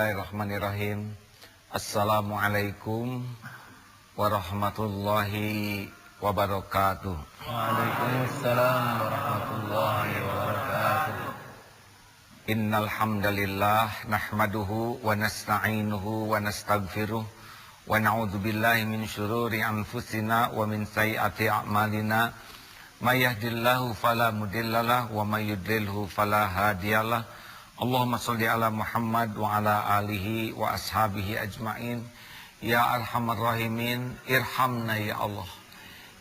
Bismillahirrahmanirrahim. Assalamualaikum warahmatullahi wabarakatuh. Waalaikumsalam warahmatullahi wabarakatuh. Innal hamdalillah nahmaduhu wa nasta'inuhu wa nastaghfiruh wa na'udzu billahi min syururi anfusina wa min sayyiati a'malina. May yahdihillahu fala mudhillalah wa may yudlilhu fala hadiyalah. Allahumma sholli ala Muhammad wa ala alihi wa ashabihi ajmain. Ya arhamar rahimin irhamna ya Allah.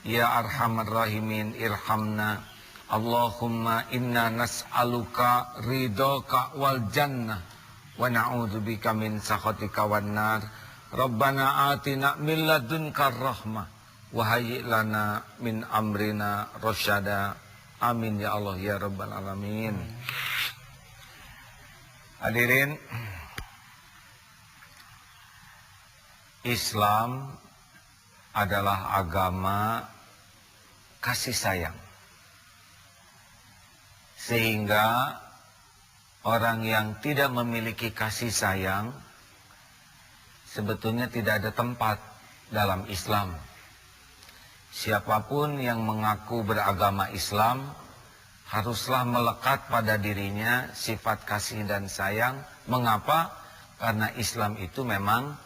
Ya arhamar rahimin irhamna. Allahumma inna nas'aluka ridhaka wal jannah wa na'udzubika min sakhatika wan nar. Rabbana atina min ladunka rahmah wa hayyi' lana min amrina rasyada. Amin ya Allah ya rabbal alamin. Hadirin, Islam adalah agama kasih sayang. Sehingga orang yang tidak memiliki kasih sayang sebetulnya tidak ada tempat dalam Islam. Siapapun yang mengaku beragama Islam haruslah melekat pada dirinya sifat kasih dan sayang. Mengapa? Karena Islam itu memang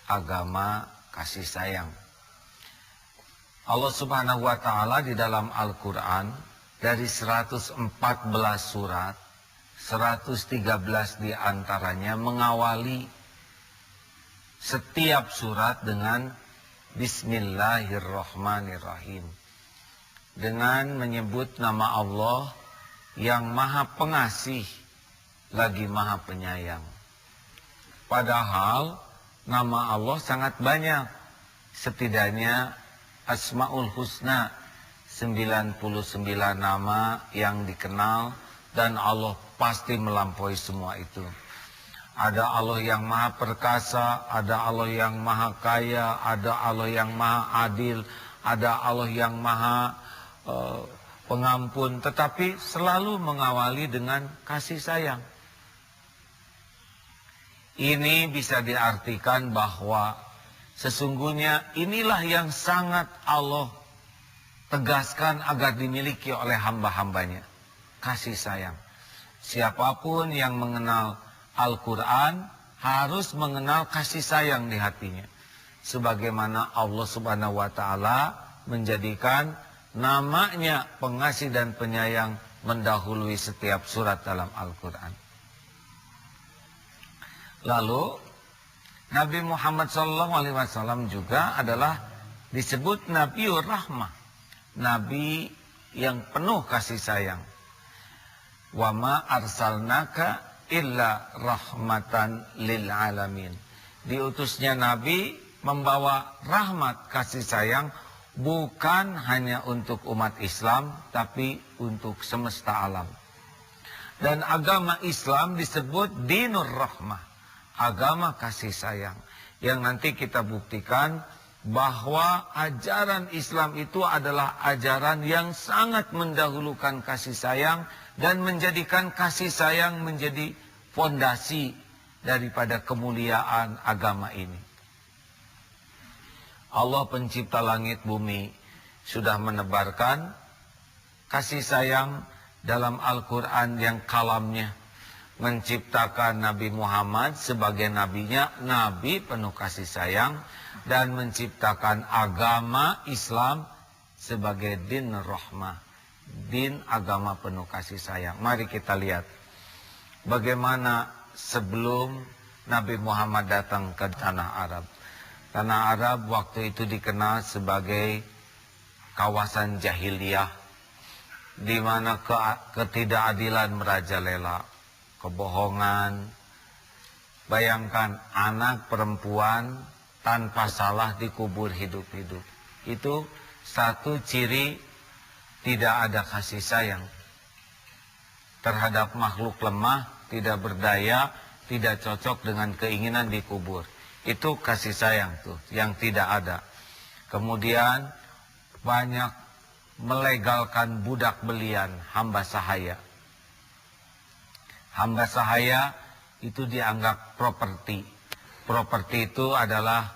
agama kasih sayang. Allah Subhanahu wa Ta'ala di dalam Al-Quran dari 114 surat, 113 diantaranya mengawali setiap surat dengan Bismillahirrahmanirrahim, dengan menyebut nama Allah yang maha pengasih lagi maha penyayang. Padahal nama Allah sangat banyak, setidaknya Asmaul Husna, 99 nama yang dikenal, dan Allah pasti melampaui semua itu. Ada Allah yang maha perkasa, ada Allah yang maha kaya, ada Allah yang maha adil, ada Allah yang maha pengampun, tetapi selalu mengawali dengan kasih sayang. Ini bisa diartikan bahwa sesungguhnya inilah yang sangat Allah tegaskan agar dimiliki oleh hamba-hambanya, kasih sayang. Siapapun yang mengenal Al-Quran harus mengenal kasih sayang di hatinya, sebagaimana Allah Subhanahu wa Ta'ala menjadikan namanya pengasih dan penyayang mendahului setiap surat dalam Al-Quran. Lalu Nabi Muhammad SAW juga adalah disebut Nabiur Rahmah, Nabi yang penuh kasih sayang. Wa ma arsalnaka illa rahmatan lil alamin. Diutusnya Nabi membawa rahmat kasih sayang, bukan hanya untuk umat Islam, tapi untuk semesta alam. Dan agama Islam disebut Dinur Rahmah, agama kasih sayang. Yang nanti kita buktikan bahwa ajaran Islam itu adalah ajaran yang sangat mendahulukan kasih sayang dan menjadikan kasih sayang menjadi fondasi daripada kemuliaan agama ini. Allah pencipta langit bumi sudah menebarkan kasih sayang dalam Al-Quran yang kalamnya, menciptakan Nabi Muhammad sebagai nabinya, nabi penuh kasih sayang, dan menciptakan agama Islam sebagai din rahmah, din agama penuh kasih sayang. Mari kita lihat bagaimana sebelum Nabi Muhammad datang ke tanah Arab. Tanah Arab waktu itu dikenal sebagai kawasan jahiliyah, di mana ketidakadilan merajalela, kebohongan. Bayangkan anak perempuan tanpa salah dikubur hidup-hidup. Itu satu ciri tidak ada kasih sayang terhadap makhluk lemah, tidak berdaya, tidak cocok dengan keinginan dikubur. Itu kasih sayang tuh yang tidak ada. Kemudian banyak melegalkan budak belian, hamba sahaya. Hamba sahaya itu dianggap properti. Properti itu adalah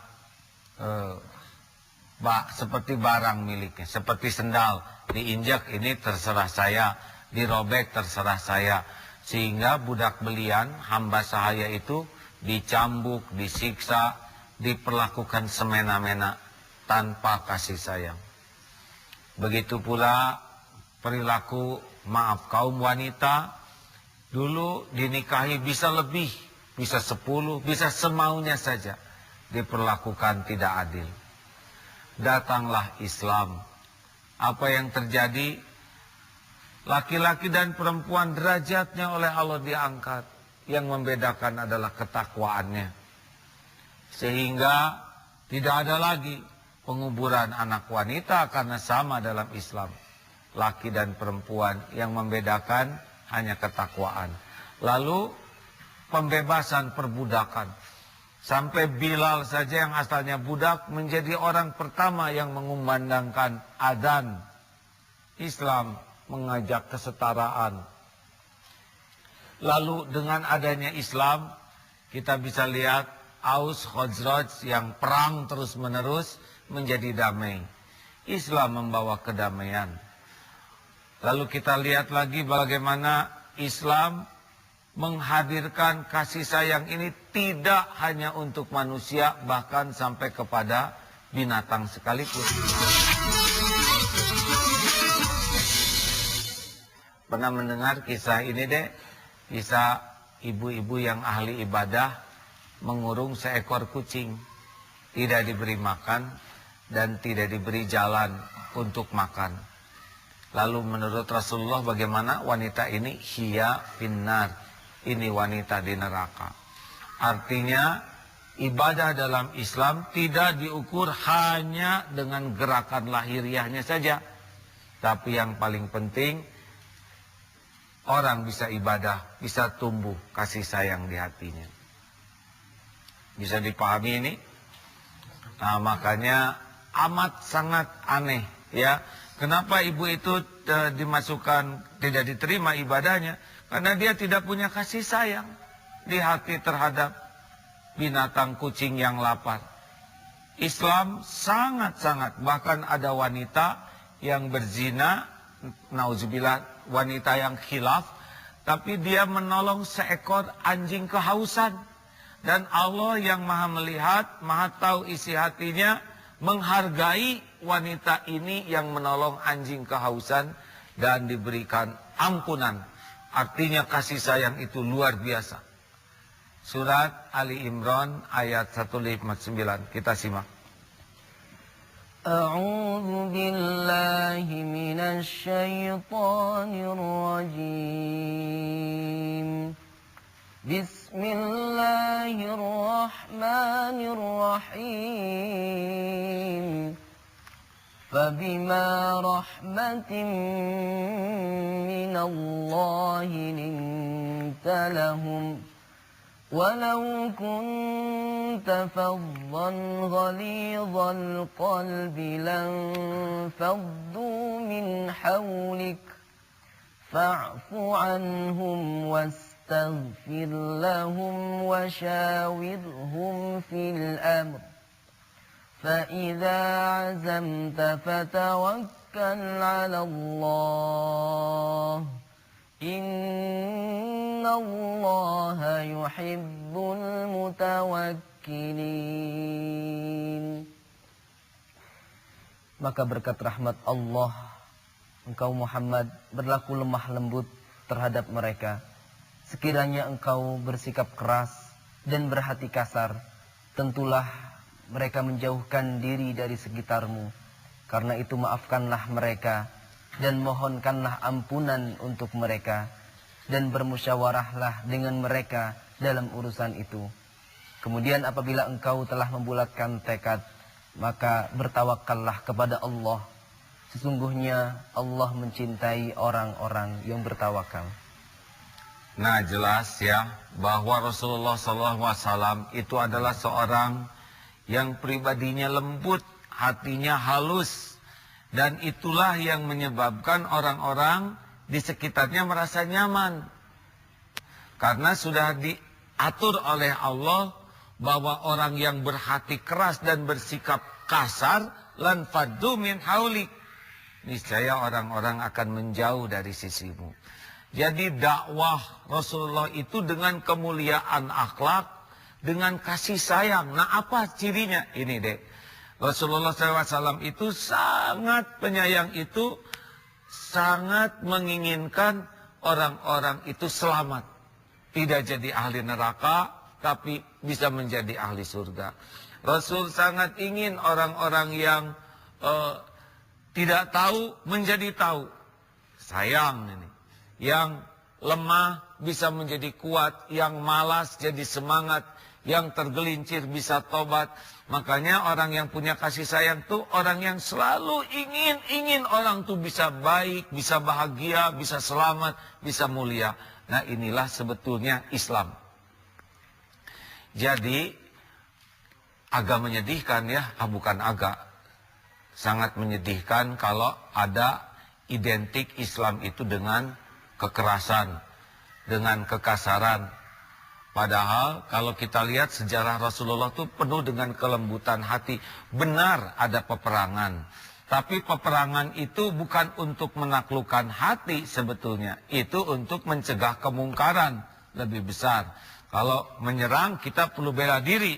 seperti barang miliknya, seperti sendal, diinjak ini terserah saya, dirobek terserah saya. Sehingga budak belian, hamba sahaya itu dicambuk, disiksa, diperlakukan semena-mena tanpa kasih sayang. Begitu pula perilaku kaum wanita, dulu dinikahi bisa lebih, bisa 10, bisa semaunya saja, diperlakukan tidak adil. Datanglah Islam. Apa yang terjadi? Laki-laki dan perempuan derajatnya oleh Allah diangkat. Yang membedakan adalah ketakwaannya. Sehingga tidak ada lagi penguburan anak wanita karena sama dalam Islam. Laki dan perempuan, yang membedakan hanya ketakwaan. Lalu pembebasan perbudakan. Sampai Bilal saja yang asalnya budak menjadi orang pertama yang mengumandangkan adzan. Islam mengajak kesetaraan. Lalu dengan adanya Islam, kita bisa lihat Aus Khazraj yang perang terus-menerus menjadi damai. Islam membawa kedamaian. Lalu kita lihat lagi bagaimana Islam menghadirkan kasih sayang ini tidak hanya untuk manusia, bahkan sampai kepada binatang sekalipun. Pernah mendengar kisah ini deh? Kisah ibu-ibu yang ahli ibadah mengurung seekor kucing. Tidak diberi makan dan tidak diberi jalan untuk makan. Lalu menurut Rasulullah bagaimana wanita ini? Hiya finnar. Ini wanita di neraka. Artinya ibadah dalam Islam tidak diukur hanya dengan gerakan lahiriahnya saja. Tapi yang paling penting, orang bisa ibadah, bisa tumbuh kasih sayang di hatinya. Bisa dipahami ini? Nah, makanya amat sangat aneh ya. Kenapa ibu itu dimasukkan, tidak diterima ibadahnya? Karena dia tidak punya kasih sayang di hati terhadap binatang kucing yang lapar. Islam sangat-sangat, bahkan ada wanita yang berzina, nauzubillah, wanita yang khilaf, tapi dia menolong seekor anjing kehausan. Dan Allah yang maha melihat, maha tahu isi hatinya, menghargai wanita ini yang menolong anjing kehausan dan diberikan ampunan. Artinya kasih sayang itu luar biasa. Surat Ali Imran ayat 159. Kita simak. A'udzu billahi minasy syaithanir rajim. Bismillahirrahmanirrahim. فبما رحمة من الله لنت لهم ولو كنت فظا غليظ القلب لانفضوا من حولك فاعف عنهم واستغفر لهم وشاورهم في الأمر فإذا عزمت فتوكل على الله إن الله يحب المتوكلين. Maka berkat rahmat Allah, engkau Muhammad berlaku lemah lembut terhadap mereka. Sekiranya engkau bersikap keras dan berhati kasar, tentulah mereka menjauhkan diri dari sekitarmu. Karena itu maafkanlah mereka dan mohonkanlah ampunan untuk mereka, dan bermusyawarahlah dengan mereka dalam urusan itu. Kemudian apabila engkau telah membulatkan tekad, maka bertawakallah kepada Allah. Sesungguhnya Allah mencintai orang-orang yang bertawakal. Nah, jelas ya bahwa Rasulullah SAW itu adalah seorang yang pribadinya lembut, hatinya halus, dan itulah yang menyebabkan orang-orang di sekitarnya merasa nyaman. Karena sudah diatur oleh Allah bahwa orang yang berhati keras dan bersikap kasar lan faddu min haulik, niscaya orang-orang akan menjauh dari sisimu. Jadi dakwah Rasulullah itu dengan kemuliaan akhlak, dengan kasih sayang. Nah, apa cirinya? Ini deh, Rasulullah SAW itu sangat penyayang, itu sangat menginginkan orang-orang itu selamat, tidak jadi ahli neraka, tapi bisa menjadi ahli surga. Rasul sangat ingin orang-orang yang tidak tahu menjadi tahu. Sayang ini. Yang lemah bisa menjadi kuat, yang malas jadi semangat, yang tergelincir bisa tobat. Makanya orang yang punya kasih sayang tuh orang yang selalu ingin orang tuh bisa baik, bisa bahagia, bisa selamat, bisa mulia. Nah, inilah sebetulnya Islam. Jadi agak menyedihkan ya, bukan agak, sangat menyedihkan kalau ada identik Islam itu dengan kekerasan, dengan kekasaran. Padahal kalau kita lihat sejarah Rasulullah itu penuh dengan kelembutan hati. Benar ada peperangan, tapi peperangan itu bukan untuk menaklukkan hati sebetulnya, itu untuk mencegah kemungkaran lebih besar. Kalau menyerang kita perlu bela diri,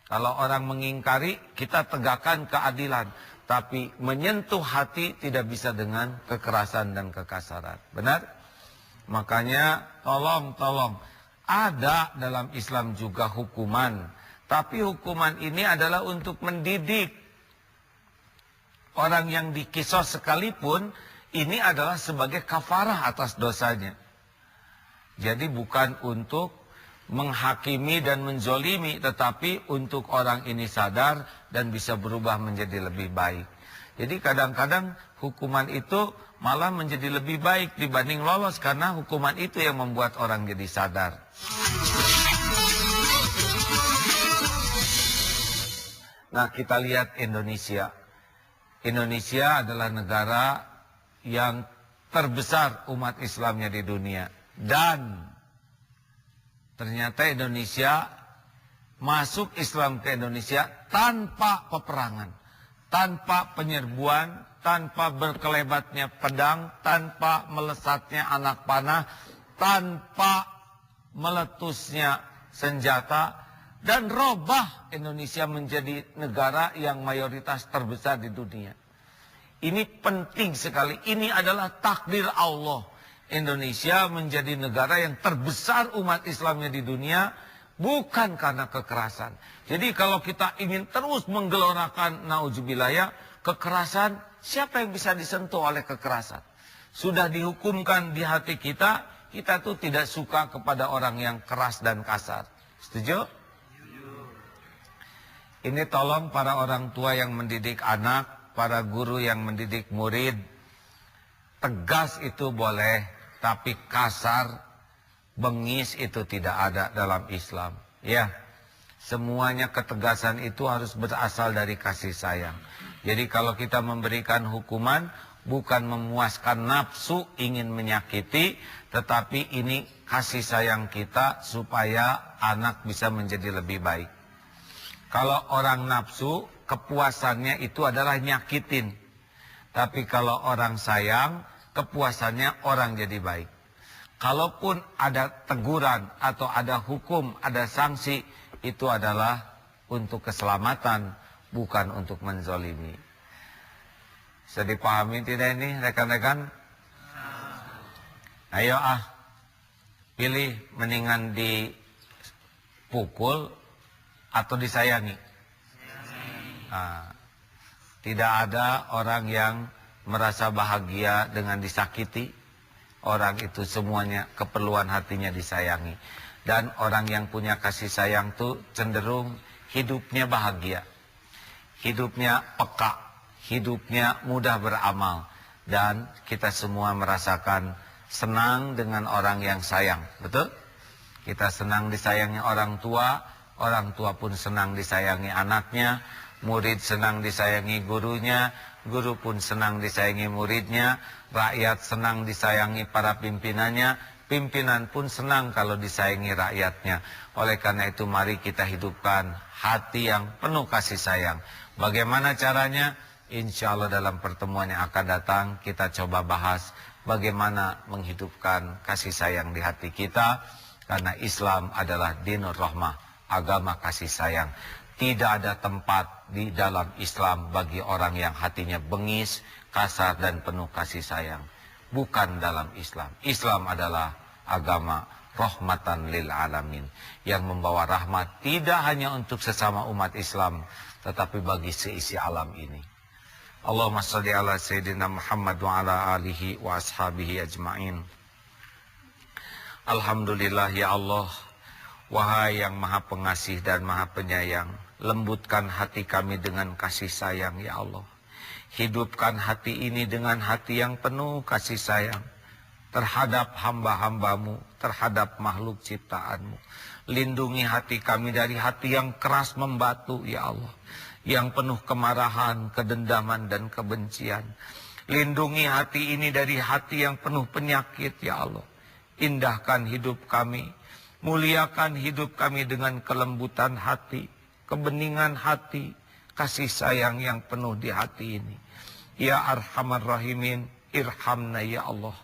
kalau orang mengingkari kita tegakkan keadilan. Tapi menyentuh hati tidak bisa dengan kekerasan dan kekasaran. Benar? Makanya tolong. Ada dalam Islam juga hukuman. Tapi hukuman ini adalah untuk mendidik. Orang yang dikisos sekalipun, ini adalah sebagai kafarah atas dosanya. Jadi bukan untuk menghakimi dan menzolimi, tetapi untuk orang ini sadar dan bisa berubah menjadi lebih baik. Jadi kadang-kadang hukuman itu malah menjadi lebih baik dibanding lolos, karena hukuman itu yang membuat orang jadi sadar. Nah, kita lihat Indonesia. Indonesia adalah negara yang terbesar umat Islamnya di dunia. Dan ternyata Indonesia, masuk Islam ke Indonesia tanpa peperangan, tanpa penyerbuan, tanpa berkelebatnya pedang, tanpa melesatnya anak panah, tanpa meletusnya senjata, dan robah Indonesia menjadi negara yang mayoritas terbesar di dunia. Ini penting sekali, ini adalah takdir Allah. Indonesia menjadi negara yang terbesar umat Islamnya di dunia, bukan karena kekerasan. Jadi kalau kita ingin terus menggelorakan naudzubillah ya, kekerasan, siapa yang bisa disentuh oleh kekerasan? Sudah dihukumkan di hati kita, kita tuh tidak suka kepada orang yang keras dan kasar. Setuju? Ini tolong para orang tua yang mendidik anak, para guru yang mendidik murid, tegas itu boleh, tapi kasar, bengis itu tidak ada dalam Islam. Ya, semuanya ketegasan itu harus berasal dari kasih sayang. Jadi kalau kita memberikan hukuman, bukan memuaskan nafsu ingin menyakiti, tetapi ini kasih sayang kita supaya anak bisa menjadi lebih baik. Kalau orang nafsu, kepuasannya itu adalah nyakitin. Tapi kalau orang sayang, kepuasannya orang jadi baik. Kalaupun ada teguran atau ada hukum, ada sanksi, itu adalah untuk keselamatan, bukan untuk menzolimi. Bisa dipahami tidak ini rekan-rekan? Ayo pilih mendingan dipukul atau disayangi. Tidak ada orang yang merasa bahagia dengan disakiti. Orang itu semuanya keperluan hatinya disayangi. Dan orang yang punya kasih sayang itu cenderung hidupnya bahagia. Hidupnya peka. Hidupnya mudah beramal. Dan kita semua merasakan senang dengan orang yang sayang. Betul? Kita senang disayangi orang tua pun senang disayangi anaknya, murid senang disayangi gurunya, guru pun senang disayangi muridnya, rakyat senang disayangi para pimpinannya, Pimpinan pun senang kalau disayangi rakyatnya. Oleh karena itu mari kita hidupkan hati yang penuh kasih sayang. Bagaimana caranya? Insya Allah dalam pertemuan yang akan datang kita coba bahas bagaimana menghidupkan kasih sayang di hati kita. Karena Islam adalah dinur rahmah, agama kasih sayang. Tidak ada tempat di dalam Islam bagi orang yang hatinya bengis, kasar dan penuh kasih sayang. Bukan dalam Islam. Islam adalah agama rahmatan lil alamin yang membawa rahmat tidak hanya untuk sesama umat Islam tetapi bagi seisi alam ini. Allahumma shalli ala sayyidina Muhammad wa ala alihi wa ashabihi ajma'in. Alhamdulillah ya Allah, wahai yang maha pengasih dan maha penyayang, lembutkan hati kami dengan kasih sayang ya Allah. Hidupkan hati ini dengan hati yang penuh kasih sayang terhadap hamba-hambamu, terhadap makhluk ciptaanmu. Lindungi hati kami dari hati yang keras membatu ya Allah, yang penuh kemarahan, kedendaman dan kebencian. Lindungi hati ini dari hati yang penuh penyakit ya Allah. Indahkan hidup kami, muliakan hidup kami dengan kelembutan hati, kebeningan hati, kasih sayang yang penuh di hati ini. Ya Arhamar Rahimin, irhamna ya Allah.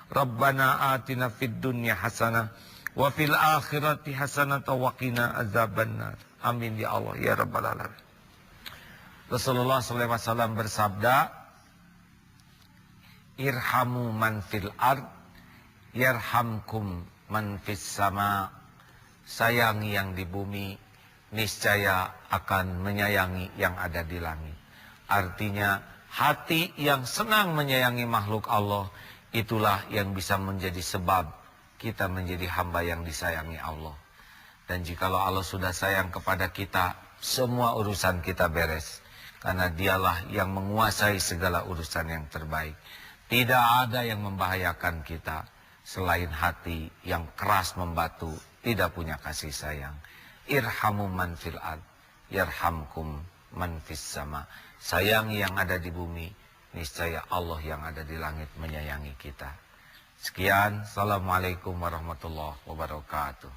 Rabbana atina fid dunya hasanah wa fil akhirati hasanah wa qina azabannar. Amin ya Allah ya Rabbal alamin. Rasulullah SAW bersabda, irhamu man fil ard yarhamkum man fis sama. Sayangi yang di bumi, niscaya akan menyayangi yang ada di langit. Artinya hati yang senang menyayangi makhluk Allah, itulah yang bisa menjadi sebab kita menjadi hamba yang disayangi Allah. Dan jikalau Allah sudah sayang kepada kita, semua urusan kita beres. Karena dialah yang menguasai segala urusan yang terbaik. Tidak ada yang membahayakan kita selain hati yang keras membatu, tidak punya kasih sayang. Irhamu man fil ard yarhamkum man fis sama. Sayangi yang ada di bumi, niscaya Allah yang ada di langit menyayangi kita. Sekian, assalamualaikum warahmatullahi wabarakatuh.